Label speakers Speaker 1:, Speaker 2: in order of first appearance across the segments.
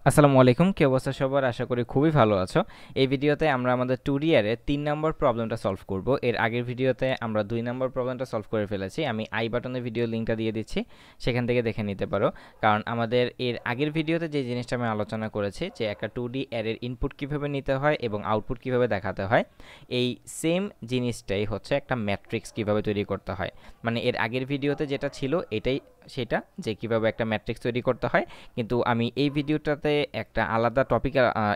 Speaker 1: আসসালামু আলাইকুম, কি অবস্থা সবার? আশা করি খুবই ভালো আছো। এই ভিডিওতে আমরা আমাদের 2D এর 3 নম্বর প্রবলেমটা সলভ করব। এর আগের ভিডিওতে আমরা 2 নম্বর প্রবলেমটা সলভ করে ফেলেছি। আমি আই বাটনে ভিডিও লিংকটা দিয়ে দিচ্ছি, সেখান থেকে দেখে নিতে পারো। কারণ আমাদের এর আগের ভিডিওতে যে জিনিসটা আমি আলোচনা করেছি যে একটা 2D অ্যারের ইনপুট কিভাবে নিতে হয় এবং আউটপুট কিভাবে দেখাতে হয়, এই সেম জিনিসটাই হচ্ছে একটা ম্যাট্রিক্স কিভাবে তৈরি করতে হয়। মানে এর আগের ভিডিওতে যেটা ছিল এটাই সেটা, যে কিভাবে একটা ম্যাট্রিক্স তৈরি করতে হয়, কিন্তু আমি এই ভিডিওটাতে একটা আলাদা টপিক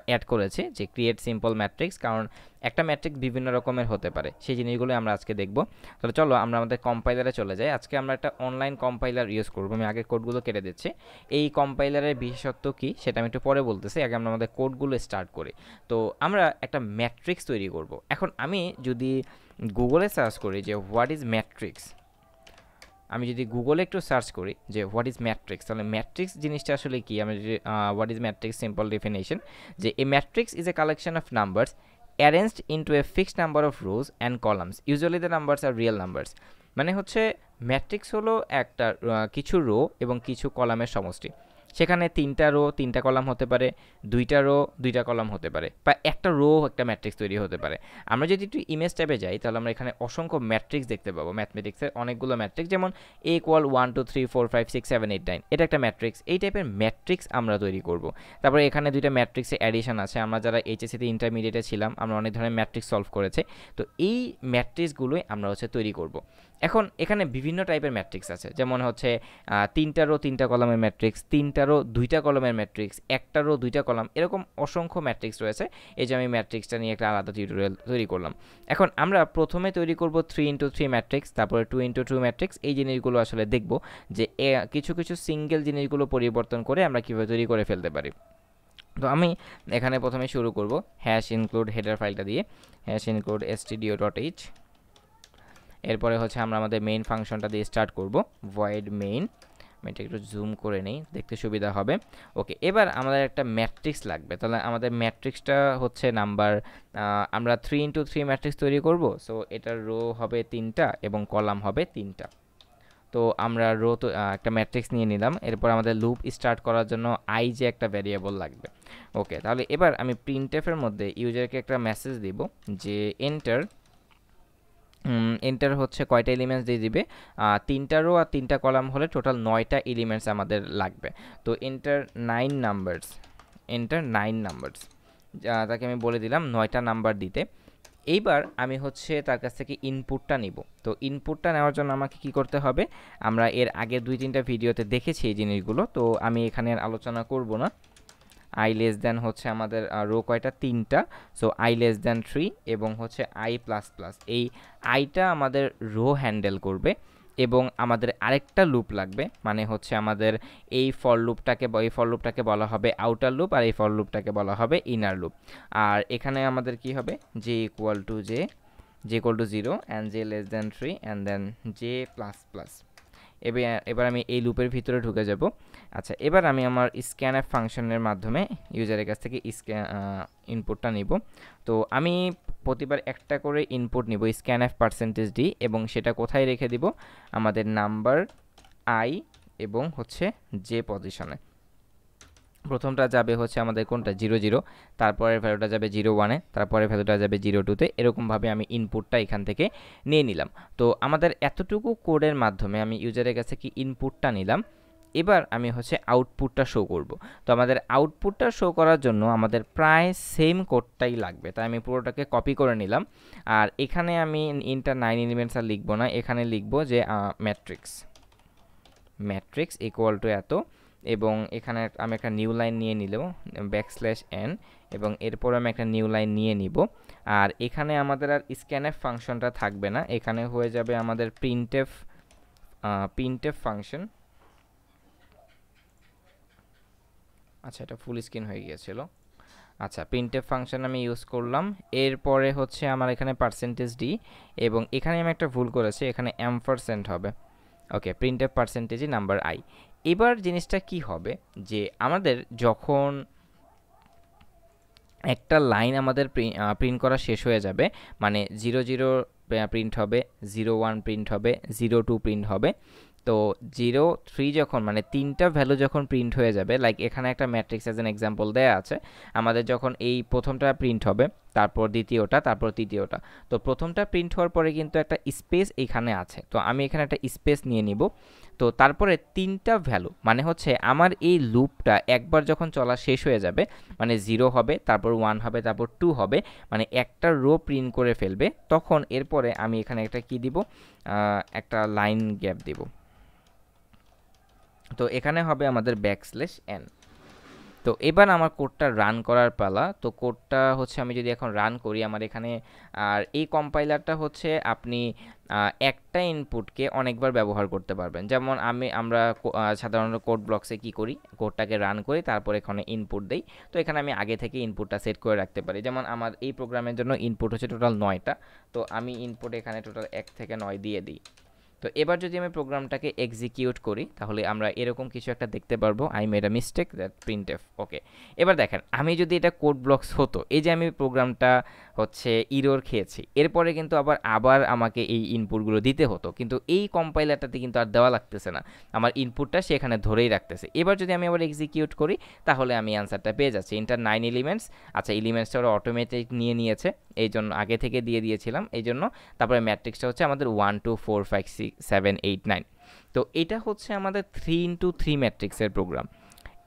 Speaker 1: অ্যাড করেছি যে ক্রিয়েট সিম্পল ম্যাট্রিক্স। কারণ একটা ম্যাট্রিক্স বিভিন্ন রকমের হতে পারে, সেই জিনিসগুলো আমরা আজকে দেখব। তাহলে চলো আমরা আমাদের কম্পাইলারে চলে যাই। আজকে আমরা একটা অনলাইন কম্পাইলার ইউজ করব। আমি আগের কোডগুলো কেটে দিচ্ছি। এই কম্পাইলারের বিশেষত্ব কী সেটা আমি একটু পরে বলতেছি, আগে আমরা আমাদের কোডগুলো স্টার্ট করি। তো আমরা একটা ম্যাট্রিক্স তৈরি করব। এখন আমি যদি গুগলে সার্চ করি যে হোয়াট ইজ ম্যাট্রিক্স, আমি যদি গুগলে একটু সার্চ করি যে হোয়াট ইজ ম্যাট্রিক্স, তাহলে ম্যাট্রিক্স জিনিসটা আসলে কি? আমি যদি what is matrix simple definition, যে a matrix is a collection of numbers arranged into a fixed number of rows and columns, usually the numbers are real numbers. মানে হচ্ছে matrix হলো একটা কিছু রো এবং কিছু কলামের সমষ্টি। সেখানে 3টা রো 3টা কলাম হতে পারে, 2টা রো 2টা কলাম হতে পারে, বা একটা রো একটা ম্যাট্রিক্স তৈরি হতে পারে। আমরা যদি একটু ইমেজ ট্যাবে যাই তাহলে আমরা এখানে অসংখ্য ম্যাট্রিক্স দেখতে পাবো। ম্যাথমেটিক্সের অনেকগুলো ম্যাট্রিক্স, যেমন এ ইকুয়াল 1 2 3 4 5 6 7 8 9, এটা একটা ম্যাট্রিক্স। এই টাইপের ম্যাট্রিক্স আমরা তৈরি করব। তারপরে এখানে দুইটা ম্যাট্রিক্সের অ্যাডিশন আছে। আমরা যারা এইচএসসিতে ইন্টারমিডিয়েটে ছিলাম আমরা অনেক ধরনের ম্যাট্রিক্স সলভ করেছে। তো এই ম্যাট্রিক্সগুলোই আমরা হচ্ছে তৈরি করব। এখন এখানে বিভিন্ন টাইপের ম্যাট্রিক্স আছে, যেমন হচ্ছে 3টা রো 3টা কলামের ম্যাট্রিক্স, 3টা রো 2টা কলামের ম্যাট্রিক্স, একটা রো 2টা কলাম, এরকম অসংখ্য ম্যাট্রিক্স রয়েছে। এই যে আমি ম্যাট্রিক্সটা নিয়ে একটা আলাদা টিউটোরিয়াল তৈরি করলাম। এখন আমরা প্রথমে তৈরি করব 3x3 ম্যাট্রিক্স, তারপরে 2x2 ম্যাট্রিক্স। এই জিনিসগুলো আসলে দেখব যে কিছু কিছু সিঙ্গেল জিনিসগুলো পরিবর্তন করে আমরা কীভাবে তৈরি করে ফেলতে পারি। তো আমি এখানে প্রথমে শুরু করব হ্যাশ ইনক্লুড হেডার ফাইলটা দিয়ে, হ্যাশ ইনক্লুড stdio.h। এরপরে হচ্ছে আমরা আমাদের মেইন ফাংশনটা দিয়ে স্টার্ট করব, ভয়েড মেইন। আমি এটা একটু জুম করে নেই, দেখতে সুবিধা হবে। ওকে, এবার আমাদের একটা ম্যাট্রিক্স লাগবে। তাহলে আমাদের ম্যাট্রিক্সটা হচ্ছে নাম্বার, আমরা 3x3 ম্যাট্রিক্স তৈরি করব। সো এটার রো হবে 3টা এবং কলাম হবে 3টা। তো আমরা রো তো একটা ম্যাট্রিক্স নিয়ে নিলাম। এরপর আমাদের লুপ স্টার্ট করার জন্য আই যে একটা ভ্যারিয়েবল লাগবে। ওকে, তাহলে এবার আমি প্রিন্টএফের মধ্যে ইউজারকে একটা মেসেজ দিব যে এন্টার। এন্টার হচ্ছে কয়টা এলিমেন্টস দিয়ে দিবে, 3টা রো আর 3টা কলাম হলে টোটাল 9টা এলিমেন্টস আমাদের লাগবে। তো এন্টার 9 নাম্বারস, এন্টার 9 নাম্বারস, তাকে আমি বলে দিলাম 9টা নাম্বার দিতে। এইবার আমি হচ্ছে তার কাছ থেকে ইনপুটটা নিব। তো ইনপুটটা নেওয়ার জন্য আমাকে কি করতে হবে, আমরা এর আগে 2-3টা ভিডিওতে দেখেছি এই জিনিসগুলো, তো আমি এখানে আর আলোচনা করব না। আই লেস দ্যান হচ্ছে আমাদের রো কয়টা, 3টা। সো আই লেস দ্যান 3 এবং হচ্ছে আই প্লাস প্লাস, এই আইটা আমাদের রো হ্যান্ডেল করবে। এবং আমাদের আরেকটা লুপ লাগবে, মানে হচ্ছে আমাদের এই ফর লুপটাকে বলা হবে আউটার লুপ, আর এই ফর লুপটাকে বলা হবে ইনার লুপ। আর এখানে আমাদের কি হবে, j equal to 0 and j less than 3 and then j plus plus. এবার আমি এই লুপের ভিতরে ঢুকে যাব। আচ্ছা, এবার আমি আমার স্ক্যানএফ ফাংশনের মাধ্যমে ইউজারের কাছ থেকে ইনপুটটা নিব। তো আমি প্রতিবার একটা করে ইনপুট নিব স্ক্যানএফ %d, এবং সেটা কোথায় রেখে দিব, আমাদের নাম্বার আই এবং হচ্ছে জে পজিশনে। প্রথমটা যাবে হচ্ছে আমাদের কোনটা, 0 0, তারপরের ভ্যালুটা যাবে 0 1-এ, তারপরের ভ্যালুটা যাবে 0 2-তে। এরকমভাবে আমি ইনপুটটা এখান থেকে নিয়ে নিলাম। তো আমাদের এতটুকু কোডের মাধ্যমে আমি ইউজারের কাছে কি ইনপুটটা নিলাম। এবার আমি হচ্ছে আউটপুটটা শো করব। তো আমাদের আউটপুটটা শো করার জন্য আমাদের প্রায় সেম কোডটাই লাগবে, তাই আমি পুরোটাকে কপি করে নিলাম। আর এখানে আমি ইন্টার 9 এলিমেন্টস আর লিখবো না, এখানে লিখবো যে ম্যাট্রিক্স ইকুয়াল টু এত, এবং এখানে আমি একটা নিউ লাইন নিয়ে নিলাম \n, এবং এরপর আমি একটা নিউ লাইন নিয়ে নিব। আর এখানে আমাদের আর স্ক্যানএফ ফাংশনটা থাকবে না, এখানে হয়ে যাবে আমাদের প্রিন্টএফ ফাংশন। আচ্ছা, এটা ফুল স্ক্রিন হয়ে গিয়েছিল। আচ্ছা, প্রিন্টএফ ফাংশন আমি ইউজ করলাম। এরপরে হচ্ছে আমার এখানে %d, এবং এখানে আমি একটা ভুল করেছি, এখানে এম্পারসেন্ট হবে। ওকে, প্রিন্টএফ % নাম্বার আই। এবার জিনিসটা কি হবে, যে আমাদের যখন একটা লাইন আমাদের প্রিন্ট করা শেষ হয়ে যাবে, মানে 0 0 প্রিন্ট হবে, 0 1 প্রিন্ট হবে, 0 2 প্রিন্ট হবে। তো 0 3 যখন মানে তিনটা ভ্যালু যখন প্রিন্ট হয়ে যাবে, লাইক এখানে একটা ম্যাট্রিক্স অ্যাজ এন এক্সাম্পল দেয়া আছে, আমাদের যখন এই প্রথমটা প্রিন্ট হবে, তারপর দ্বিতীয়টা, তারপর তৃতীয়টা। তো প্রথমটা প্রিন্ট হওয়ার পরে কিন্তু একটা স্পেস এখানে আছে, তো আমি এখানে একটা স্পেস নিয়ে নিব। তো তারপরে তিনটা ভ্যালু মানে হচ্ছে আমার এই লুপটা একবার যখন চলা শেষ হয়ে যাবে, মানে 0 হবে, তারপর 1 হবে, তারপর 2 হবে, মানে একটা রো প্রিন্ট করে ফেলবে, তখন এরপরে আমি এখানে একটা কি দিব, একটা লাইন গ্যাপ দিব। তো এখানে হবে আমাদের \n। তো এবার আমার কোডটা রান করার পালা। তো কোডটা হচ্ছে আমি যদি এখন রান করি আমার এখানে, আর এই কম্পাইলারটা হচ্ছে আপনি একটা ইনপুটকে অনেকবার ব্যবহার করতে পারবেন। যেমন আমরা সাধারণত কোড ব্লকসে কি করি, কোডটাকে রান করি, তারপর এখানে ইনপুট দেই। তো এখানে আমি আগে থেকে ইনপুটটা সেট করে রাখতে পারি। যেমন আমার এই প্রোগ্রামের জন্য ইনপুট হচ্ছে টোটাল 9টা, তো আমি ইনপুট এখানে টোটাল 1 থেকে 9 দিয়ে দিই। তো এবার যদি আমি প্রোগ্রামটাকে এক্সিকিউট করি তাহলে আমরা এরকম কিছু একটা দেখতে পারবো, I made a mistake that printf. Okay, এবার দেখেন আমি যদি এটা কোড ব্লকস হতো, এই যে আমি প্রোগ্রামটা হচ্ছে ইরর খেয়েছি, এরপরে কিন্তু আবার আমাকে এই ইনপুটগুলো দিতে হতো, কিন্তু এই কম্পাইলারটাতে কিন্তু আর দেওয়া লাগতেছে না, আমার ইনপুটটা সেখানে ধরেই রাখতেছে। এবার যদি আমি আবার এক্সিকিউট করি তাহলে আমি অ্যান্সারটা পেয়ে যাচ্ছি, ইন্টার 9 এলিমেন্টস। আচ্ছা, এলিমেন্টসটা ওরা অটোমেটিক নিয়ে নিয়েছে, এই জন্য আগে থেকে দিয়ে দিয়েছিলাম এই জন্য। তারপরে ম্যাট্রিক্সটা হচ্ছে আমাদের 1 2 4 5 6 7 8 9। তো এটা হচ্ছে আমাদের 3x3 ম্যাট্রিক্সের প্রোগ্রাম।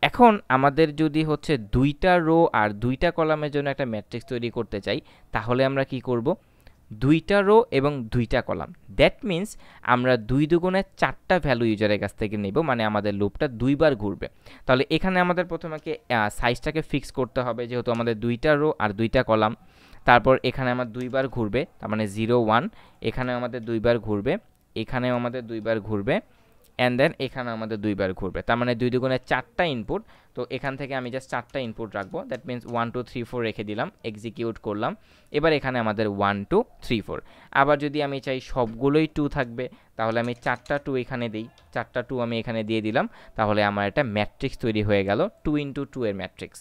Speaker 1: এখন আমাদের যদি হচ্ছে 2টা রো আর 2টা কলামের জন্য একটা ম্যাট্রিক্স তৈরি করতে চাই, তাহলে আমরা কি করব, 2টা রো এবং 2টা কলাম, দ্যাট মিন্স আমরা 2 দুগুণে 4টা ভ্যালু ইউজারের কাছ থেকে নেব, মানে আমাদের লুপটা 2বার ঘুরবে। তাহলে এখানে আমাদের প্রথমে সাইজটাকে ফিক্স করতে হবে, যেহেতু আমাদের 2টা রো আর 2টা কলাম। তারপর এখানে আমার 2বার ঘুরবে, তার মানে 0 1, এখানেও আমাদের 2বার ঘুরবে, এখানেও আমাদের 2বার ঘুরবে, অ্যান্ড দেন এখানে আমাদের 2বার ঘুরবে। তার মানে 2 দুগুণে 4টা ইনপুট। তো এখান থেকে আমি জাস্ট 4টা ইনপুট রাখবো, দ্যাট মিন্স 1 2 3 4 রেখে দিলাম, এক্সিকিউট করলাম। এবার এখানে আমাদের 1 2 3 4। আবার যদি আমি চাই সবগুলোই 2 থাকবে, তাহলে আমি 4টা 2 এখানে দিই, 4টা 2 আমি এখানে দিয়ে দিলাম, তাহলে আমার একটা ম্যাট্রিক্স তৈরি হয়ে গেল, 2 × 2 এর ম্যাট্রিক্স।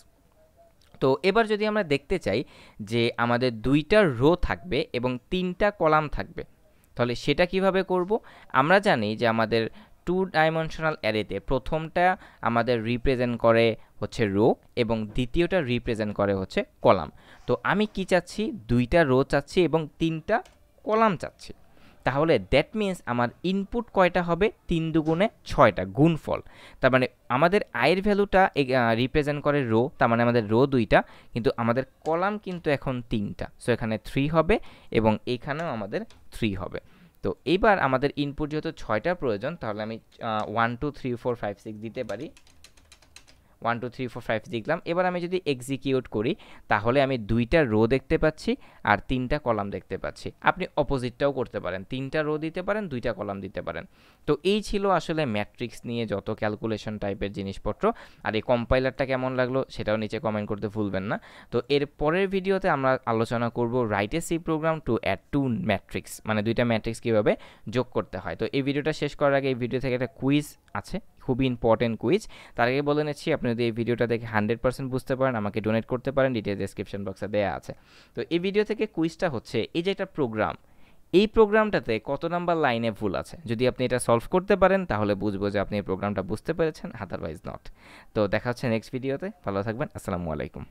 Speaker 1: তো এবার যদি আমরা দেখতে চাই যে আমাদের 2টা রো থাকবে এবং 3টা কলাম থাকবে, তাহলে সেটা কিভাবে করব? আমরা জানি যে আমাদের 2 ডাইমেনশনাল অ্যারেতে প্রথমটা আমাদের রিপ্রেজেন্ট করে হচ্ছে রো এবং দ্বিতীয়টা রিপ্রেজেন্ট করে হচ্ছে কলাম। তো আমি কি চাচ্ছি, 2টা রো চাচ্ছি এবং 3টা কলাম চাচ্ছি। তাহলে দ্যাট মিন্স আমার ইনপুট কয়টা হবে, 3 দুগুণে 6টা গুণফল। তার মানে আমাদের আয়ের ভ্যালুটা রিপ্রেজেন্ট করে রো, তার মানে আমাদের রো 2টা, কিন্তু আমাদের কলাম কিন্তু এখন 3টা। সো এখানে 3 হবে এবং এখানেও আমাদের 3 হবে। তো এইবার আমাদের ইনপুট যেহেতু 6টা প্রয়োজন, তাহলে আমি 1 2 3 4 5 6 দিতে পারি, 1 2 3 4 5 লিখলাম। এবার আমি যদি এক্সিকিউট করি তাহলে আমি 2টা রো দেখতে পাচ্ছি আর 3টা কলাম দেখতে পাচ্ছি। আপনি অপোজিটটাও করতে পারেন, 3টা রো দিতে পারেন, 2টা কলাম দিতে পারেন। তো এই ছিল আসলে ম্যাট্রিক্স নিয়ে যত ক্যালকুলেশন টাইপের জিনিসপত্র। আর এই কম্পাইলারটা কেমন লাগলো সেটাও নিচে কমেন্ট করতে ভুলবেন না। তো এর পরের ভিডিওতে আমরা আলোচনা করব write a C program to add 2 matrix, মানে 2টা ম্যাট্রিক্স কীভাবে যোগ করতে হয়। তো এই ভিডিওটা শেষ করার আগে এই ভিডিও থেকে একটা কুইজ আছে, খুবই ইম্পর্টেন্ট কুইজ। তার আগে বলে নিচ্ছি, আপনি যদি এই ভিডিওটা দেখে 100% বুঝতে পারেন আমাকে ডোনেট করতে পারেন, ডিটেইলস ডেসক্রিপশন বক্সে দেওয়া আছে। তো এই ভিডিও থেকে কুইজটা হচ্ছে, এই যে একটা প্রোগ্রাম, এই প্রোগ্রামটাতে কত নাম্বার লাইনে ভুল আছে। যদি আপনি এটা সলভ করতে পারেন তাহলে বুঝবো যে আপনি এই প্রোগ্রামটা বুঝতে পেরেছেন, আদারওয়াইজ নট। তো দেখা হচ্ছে নেক্সট ভিডিওতে, ভালো থাকবেন, আসসালামু আলাইকুম।